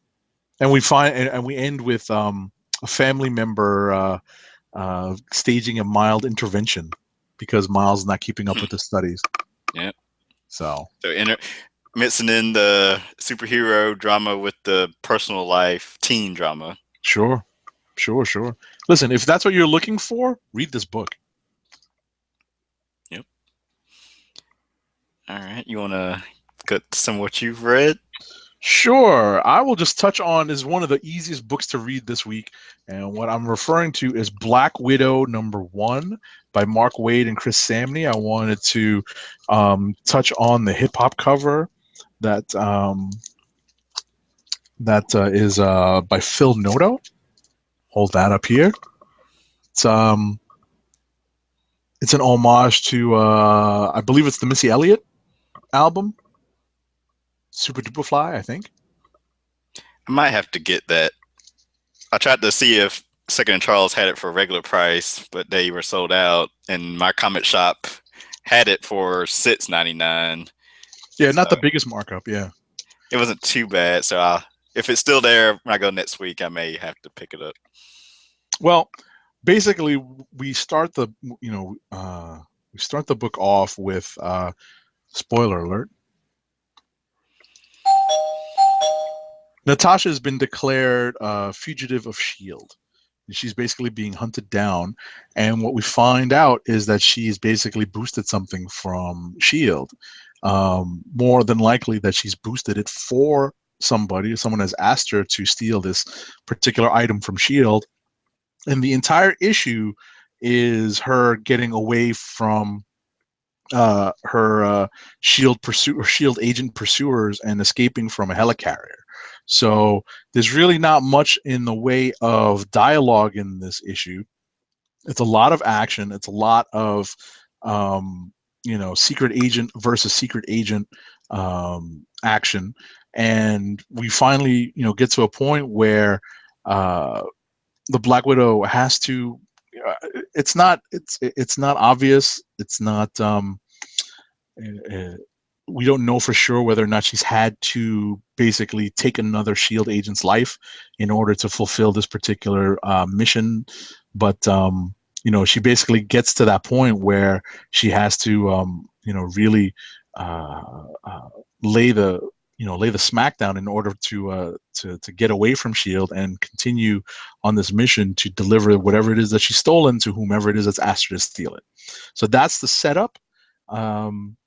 B: and we end with a family member staging a mild intervention because Miles is not keeping up with his studies.
A: Yeah.
B: So
A: So mixing in the superhero drama with the personal life teen drama.
B: sure, sure. Listen, if that's what you're looking for, read this book.
A: Yep. All right. You want to get some of what you've read?
B: Sure. I will just touch on is one of the easiest books to read this week. And what I'm referring to is Black Widow #1 by Mark Waid and Chris Samney. I wanted to touch on the hip hop cover that is by Phil Noto. Hold that up here. It's um it's an homage to I believe it's the Missy Elliott album, Super Duper Fly, I think.
A: I might have to get that. I tried to see if Second and Charles had it for regular price, but they were sold out, and my comic shop had it for $6.99.
B: Yeah,
A: So
B: not the biggest markup. Yeah.
A: it wasn't too bad. So if it's still there when I go next week, I may have to pick it up.
B: Well, basically, we start the we start the book off with spoiler alert. Natasha has been declared fugitive of Shield. She's basically being hunted down, and what we find out is that she's basically boosted something from Shield. More than likely, that she's boosted it for somebody. Someone has asked her to steal this particular item from Shield, and the entire issue is her getting away from her shield agent pursuers and escaping from a helicarrier. So there's really not much in the way of dialogue in this issue. It's a lot of action. It's a lot of secret agent versus secret agent action, and we finally get to a point where uh, the Black Widow has to. It's not obvious. It's not. Uh, we don't know for sure whether or not she's had to basically take another Shield agent's life in order to fulfill this particular mission, but she basically gets to that point where she has to really uh, uh, lay the lay the smackdown in order to get away from Shield and continue on this mission to deliver whatever it is that she's stolen to whomever it is that's asked her to steal it. So that's the setup. Um,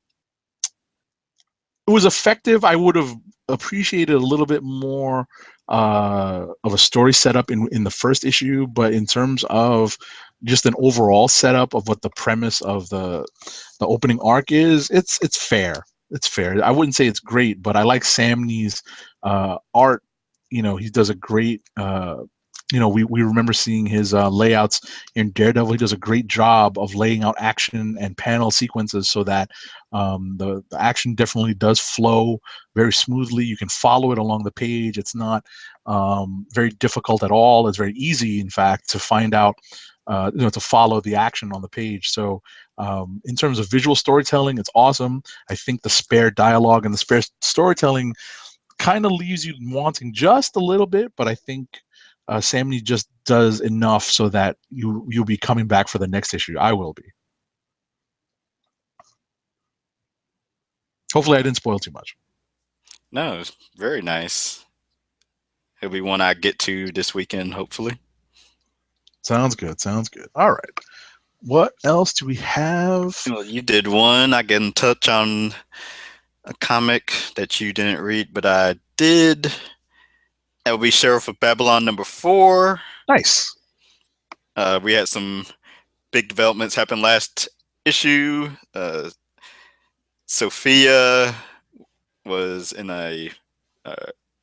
B: it was effective. I would have appreciated a little bit more of a story setup in the first issue, but in terms of just an overall setup of what the premise of the opening arc is, it's fair. It's fair. I wouldn't say it's great, but I like Samney's art. He does a great. We remember seeing his layouts in Daredevil. He does a great job of laying out action and panel sequences so that the action definitely does flow very smoothly. You can follow it along the page. It's not very difficult at all. It's very easy, in fact, to find out, to follow the action on the page. So in terms of visual storytelling, it's awesome. I think the spare dialogue and the spare storytelling kind of leaves you wanting just a little bit, but I think Samney just does enough so that you'll be coming back for the next issue. I will be. Hopefully, I didn't spoil too much.
A: No, it's very nice. It'll be one I get to this weekend, hopefully.
B: Sounds good. Sounds good. All right. What else do we have?
A: Well, you did one. I get in touch on a comic that you didn't read, but I did. That will be Sheriff of Babylon #4.
B: Nice.
A: We had some big developments happen last issue. Sophia was in a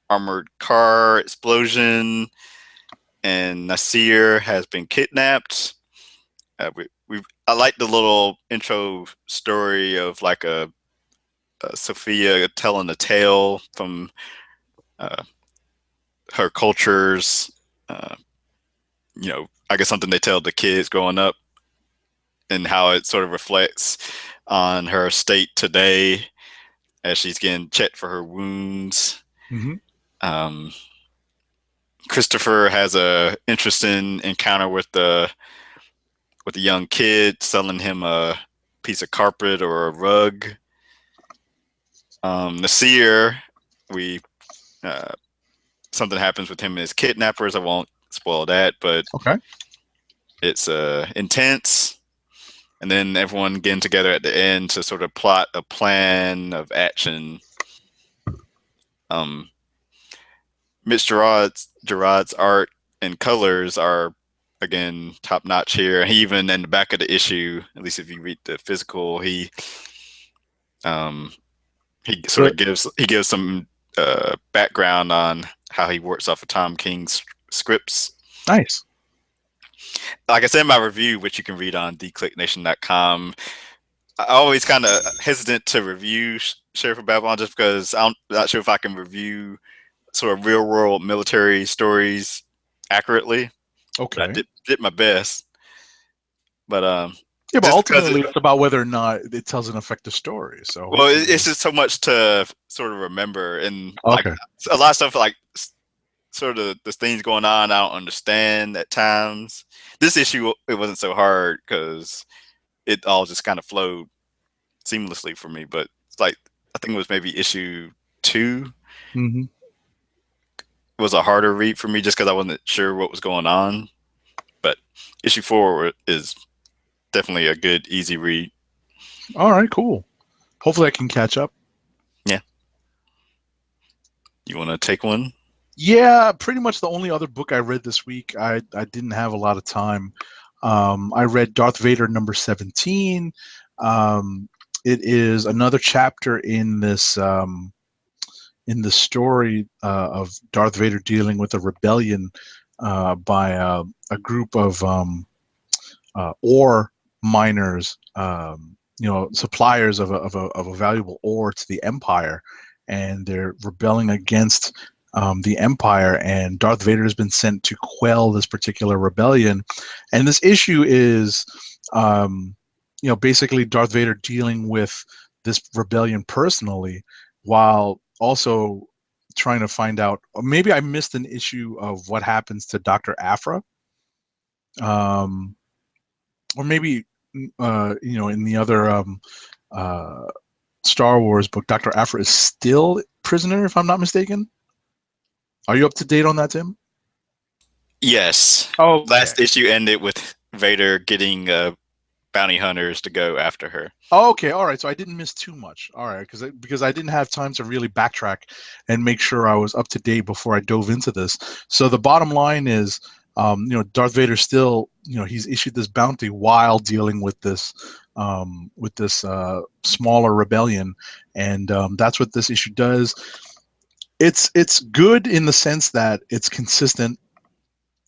A: armored car explosion, and Nasir has been kidnapped. I like the little intro story of like a Sophia telling a tale from her cultures. I guess something they tell the kids growing up, and how it sort of reflects on her state today as she's getting checked for her wounds.
B: Mm-hmm.
A: Christopher has a interesting encounter with a young kid selling him a piece of carpet or a rug. The seer, we uh, something happens with him and his kidnappers. I won't spoil that, but
B: Okay.
A: it's intense. And then everyone getting together at the end to sort of plot a plan of action. Um, Mitch Gerard's art and colors are again top notch here. He even in the back of the issue, at least if you read the physical, um, he sort
B: The,
A: of gives some background on how he works off of Tom King's scripts.
B: nice.
A: Like I said in my review, which you can read on theclicknation.com, I always kind of hesitant to review Sheriff of Babylon just because I'm not sure if I can review sort of real world military stories accurately. But I
B: Okay.
A: did my best. But
B: Yeah, but
A: just because
B: ultimately, it's about whether or not it tells an effective story. So
A: well,
B: hopefully,
A: it's just so much to sort of remember, and like
B: okay.
A: a lot of stuff like sort of the things going on I don't understand at times. This issue it wasn't so hard because it all just kind of flowed seamlessly for me. But it's like I think it was maybe issue 2
B: Hmm.
A: was a harder read for me just because I wasn't sure what was going on. But issue 4 is definitely a good, easy read.
B: All right, cool. Hopefully, I can catch up.
A: Yeah. You want to take one?
B: Yeah, pretty much the only other book I read this week. I didn't have a lot of time. I read Darth Vader number 17. It is another chapter in the story of Darth Vader dealing with a rebellion by a group of ore miners, suppliers of a valuable ore to the Empire, and they're rebelling against the Empire. And Darth Vader has been sent to quell this particular rebellion. And this issue is, basically Darth Vader dealing with this rebellion personally, while also trying to find out. Maybe I missed an issue of what happens to Dr. Aphra. Um, or maybe in the other uh, Star Wars book, Dr. Aphra is still prisoner, if I'm not mistaken. Are you up to date on that, Tim?
A: Yes.
B: Okay.
A: Last issue ended with Vader getting bounty hunters to go after her.
B: Okay, all right. So I didn't miss too much. All right, because I didn't have time to really backtrack and make sure I was up to date before I dove into this. So the bottom line is, Darth Vader still, he's issued this bounty while dealing with this smaller rebellion, and that's what this issue does. It's good in the sense that it's consistent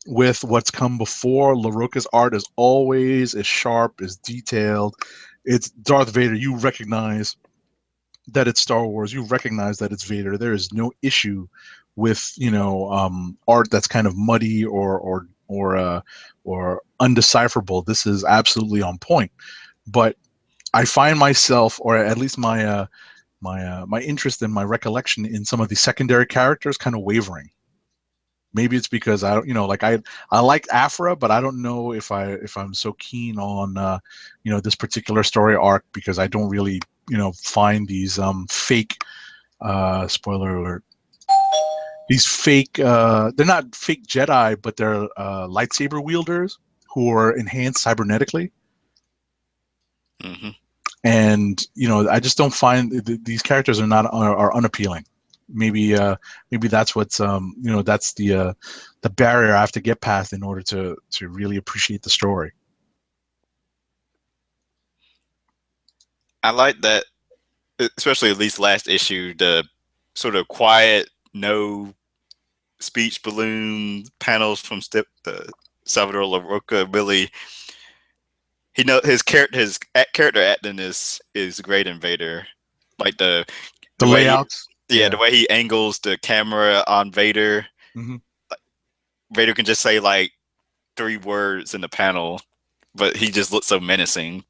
B: with what's come before. LaRocca's art is always as sharp, as detailed. It's Darth Vader. You recognize that it's Star Wars. You recognize that it's Vader. There is no issue with art that's kind of muddy or undecipherable. This is absolutely on point. But I find myself, or at least my interest and my recollection in some of the secondary characters kind of wavering. Maybe it's because I don't, like I like Afra, but I don't know if I'm so keen on this particular story arc, because I don't really find these fake spoiler alert, these fake they're not fake Jedi, but they're lightsaber wielders who are enhanced cybernetically.
A: Hmm.
B: And I just don't find these characters are unappealing. Maybe that's what's that's the barrier I have to get past in order to really appreciate the story.
A: I like that, especially at least last issue, the sort of quiet, no speech balloon panels from Salvador LaRocca. Really, he know his character acting is great in Vader. Like
B: The
A: the way
B: layouts,
A: the
B: yeah.
A: way he angles the camera on Vader.
B: Hmm.
A: Vader can just say like 3 words in the panel, but he just looks so menacing.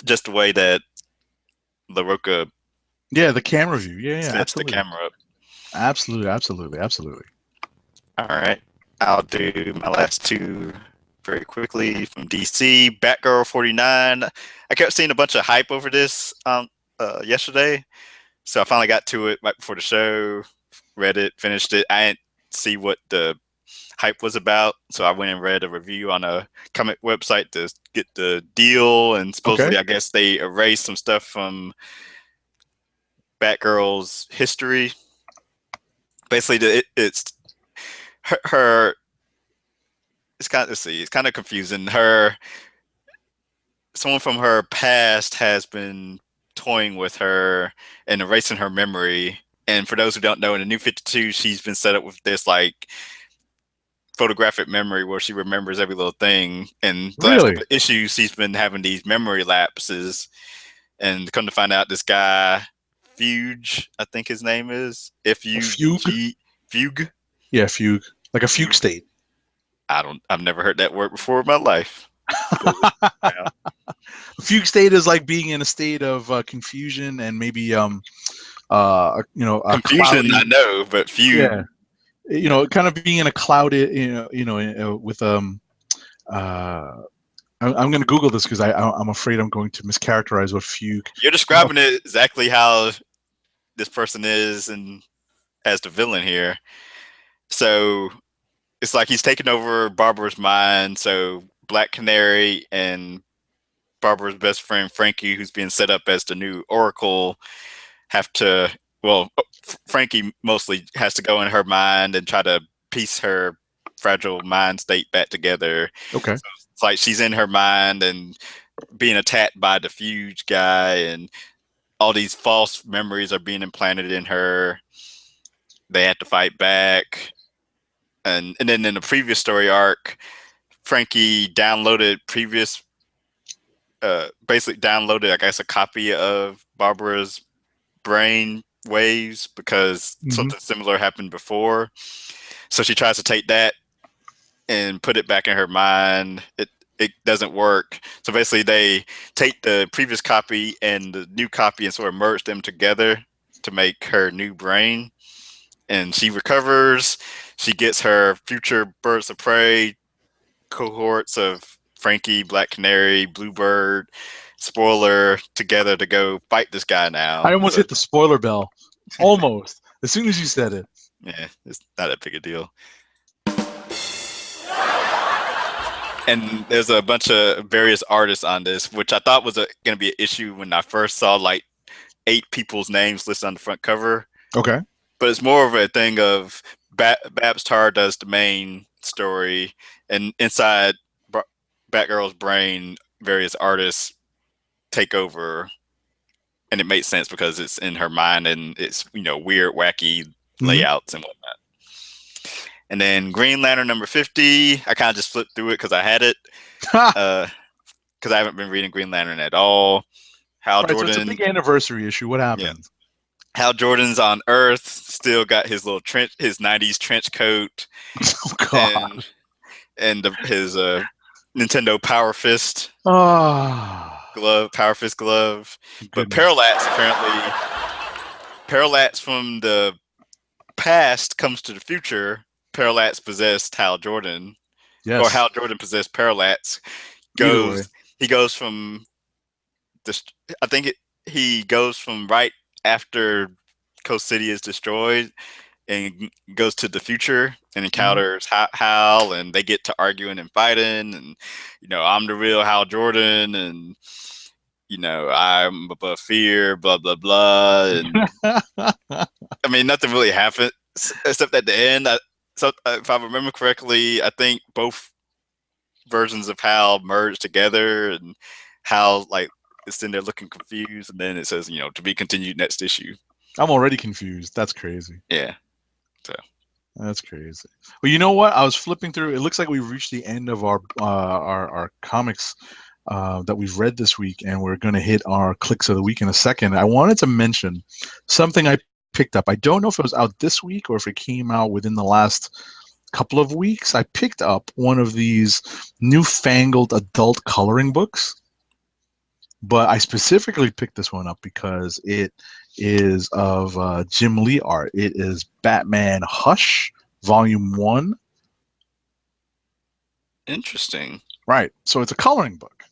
A: Just the way that LaRocca
B: Yeah, the camera view. Yeah, yeah,
A: sets the
B: absolutely,
A: camera up.
B: absolutely, absolutely, absolutely.
A: All right, I'll do my last 2 very quickly from DC. Batgirl 49. I kept seeing a bunch of hype over this yesterday, so I finally got to it right before the show. Read it, finished it. I didn't see what the hype was about, so I went and read a review on a comic website to get the deal. And
B: Okay.
A: supposedly, I guess they erased some stuff from Batgirl's history. Basically, it's her. It's kind of, let's see, it's kind of confusing. Someone from her past has been toying with her and erasing her memory. And for those who don't know, in the New 52, she's been set up with this like photographic memory where she remembers every little thing. And the last
B: Really?
A: couple of issues, she's been having these memory lapses. And come to find out, this guy, Fuge, I think his name is,
B: A fugue?
A: F-U-G, Fugue.
B: Yeah, fugue. Like a fugue
A: Fugue.
B: state.
A: I've never heard that word before in my life.
B: A fugue state is like being in a state of confusion and maybe a
A: Confusion, I
B: cloudy.
A: know, but
B: Yeah,
A: Fugue.
B: kind of being in a clouded, with uh, I'm going to Google this because I'm afraid I'm going to mischaracterize what fugue.
A: You're describing it exactly how this person is, and as the villain here. So it's like he's taken over Barbara's mind. So Black Canary and Barbara's best friend Frankie, who's being set up as the new Oracle, have to. Well, Frankie mostly has to go in her mind and try to piece her fragile mind state back together.
B: Okay.
A: So it's like she's in her mind and being attacked by the Fuge guy, and all these false memories are being implanted in her. They have to fight back. And then in the previous story arc, Frankie basically downloaded, I guess, a copy of Barbara's brain waves because
B: Mm-hmm.
A: something similar happened before. So she tries to take that and put it back in her mind. It doesn't work. So basically, they take the previous copy and the new copy and sort of merge them together to make her new brain. And she recovers. She gets her future birds of prey cohorts of Frankie, Black Canary, Bluebird, Spoiler together to go fight this guy
B: I
A: now.
B: almost
A: So
B: hit the spoiler bell. Almost. As soon as you said it.
A: yeah, it's not that big a deal. And there's a bunch of various artists on this, which I thought was going to be an issue when I first saw like 8 people's names listed on the front cover.
B: Okay.
A: But it's more of a thing of Babs Tarr does the main story, and inside Batgirl's brain, various artists take over, and it makes sense because it's in her mind and it's weird, wacky
B: Mm-hmm.
A: layouts and whatnot. And then Green Lantern number 50, I kind of just flipped through it because I had it, because I haven't been reading Green Lantern at all. Hal
B: Right,
A: Jordan,
B: so it's a big anniversary issue. What happened?
A: yeah. Hal Jordan's on Earth, still got his little his '90s trench coat,
B: Oh God.
A: and his Nintendo Power Fist glove, Power Fist glove. But
B: Goodness.
A: Parallax from the past comes to the future. Parallax possessed Hal Jordan,
B: Yes.
A: or Hal Jordan possessed Parallax.
B: Either way.
A: He goes from this. I think he goes from right after Coast City is destroyed and goes to the future and encounters Hal, and they get to arguing and fighting, and I'm the real Hal Jordan, and I'm above fear, blah blah blah, and I mean nothing really happened except at the end. So if I remember correctly, I think both versions of Hal merged together, and Hal like is in there looking confused, and then it says to be continued next issue.
B: I'm already confused. That's crazy.
A: Yeah. So
B: that's crazy. Well, you know what? I was flipping through. It looks like we've reached the end of our comics that we've read this week, and we're going to hit our clicks of the week in a second. I wanted to mention something I picked up. I don't know if it was out this week or if it came out within the last couple of weeks. I picked up one of these newfangled adult coloring books, but I specifically picked this one up because it is of Jim Lee art. It is Batman Hush, Volume 1.
A: Interesting.
B: Right. So it's a coloring book.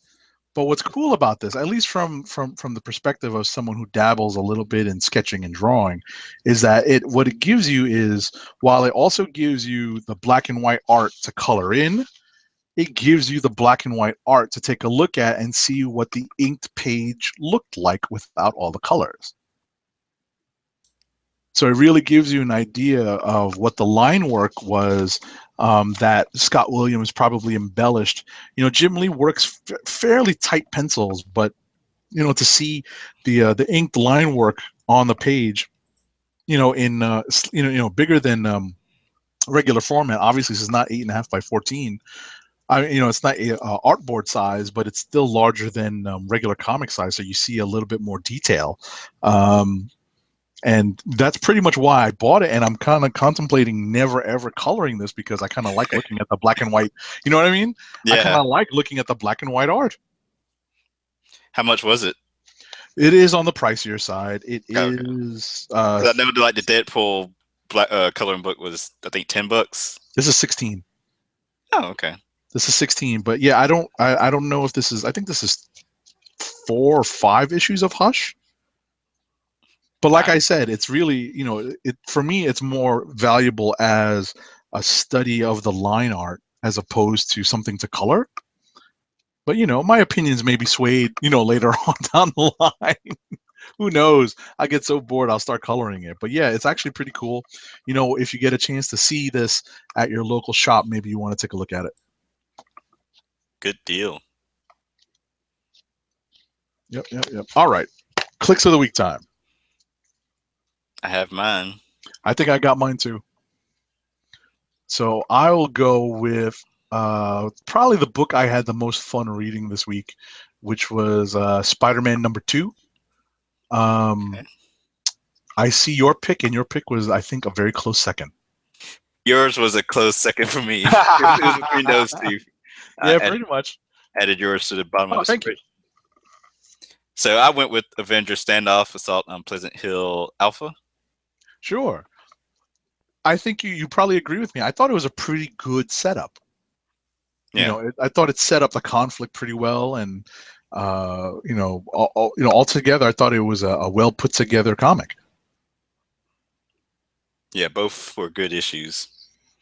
B: But what's cool about this, at least from the perspective of someone who dabbles a little bit in sketching and drawing, is that what it gives you is, while it also gives you the black and white art to color in, it gives you the black and white art to take a look at and see what the inked page looked like without all the colors. So it really gives you an idea of what the line work was that Scott Williams probably embellished. Jim Lee works fairly tight pencils, but to see the inked line work on the page, in bigger than regular format. Obviously, this is not 8.5 by 14. It's not a artboard size, but it's still larger than regular comic size. So you see a little bit more detail. And that's pretty much why I bought it. And I'm kind of contemplating never ever coloring this because I kind of like looking at the black and white. You know what I mean?
A: Yeah.
B: I kind of like looking at the black and white art.
A: How much was it?
B: It is on the pricier side. It
A: Okay.
B: is.
A: 'Cause I know like the Deadpool coloring book was, I think, $10.
B: This is 16.
A: Oh, okay.
B: This is 16. But yeah, I don't know if this is. I think this is 4 or 5 issues of Hush. But like I said, it's really, for me, it's more valuable as a study of the line art as opposed to something to color. But, my opinions may be swayed, later on down the line. Who knows? I get so bored, I'll start coloring it. But yeah, it's actually pretty cool. If you get a chance to see this at your local shop, maybe you want to take a look at it.
A: Good deal.
B: Yep. All right. Clicks of the week time.
A: I have mine.
B: I think I got mine too. So I will go with probably the book I had the most fun reading this week, which was Spider-Man #2. Okay. I see your pick, and your pick was, I think, a very close second.
A: Yours was a close second for me. It was between those two.
B: Yeah, pretty much.
A: Added yours to the bottom of the
B: thank you.
A: So I went with Avengers Standoff Assault on Pleasant Hill Alpha.
B: Sure. I think you probably agree with me. I thought it was a pretty good setup.
A: Yeah.
B: I thought it set up the conflict pretty well, and altogether, I thought it was a well put together comic.
A: Yeah, both were good issues.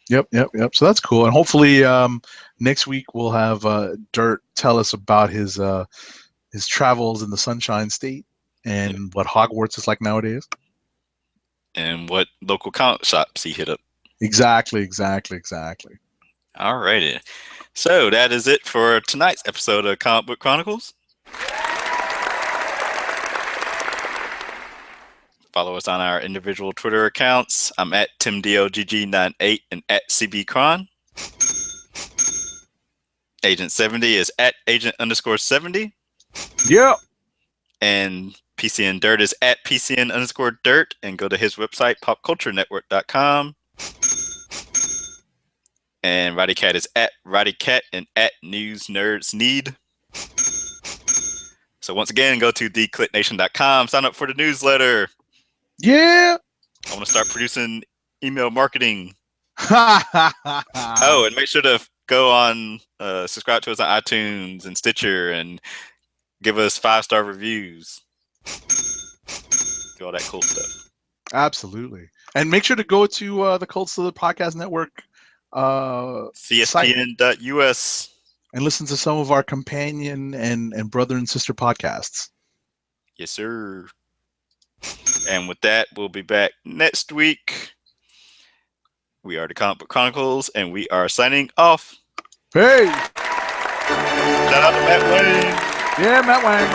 B: Yep. So that's cool, and hopefully next week we'll have Dirt tell us about his travels in the Sunshine State and what Hogwarts is like nowadays.
A: And what local comic shops he hit up.
B: Exactly.
A: All righty. So that is it for tonight's episode of Comic Book Chronicles. Follow us on our individual Twitter accounts. I'm at TimDOGG98 and at CBCron. Agent 70 is at Agent_70.
B: Yep.
A: And PCN Dirt is at PCN_Dirt, and go to his website, popculturenetwork.com. And Roddy Cat is at Roddy Cat and at News Nerds Need. So once again, go to theclicknation.com, sign up for the newsletter.
B: Yeah.
A: I want to start producing email marketing. Oh, and make sure to go on, subscribe to us on iTunes and Stitcher, and give us 5-star reviews. Do all that cool stuff.
B: Absolutely. And make sure to go to the Cults of the Podcast Network
A: CSPN.us
B: and listen to some of our companion and brother and sister podcasts.
A: Yes, sir. And with that, we'll be back next week. We are the Comic Book Chronicles, and we are signing off.
B: Hey!
A: Shout out to Matt Wang.
B: Yeah, Matt Wang.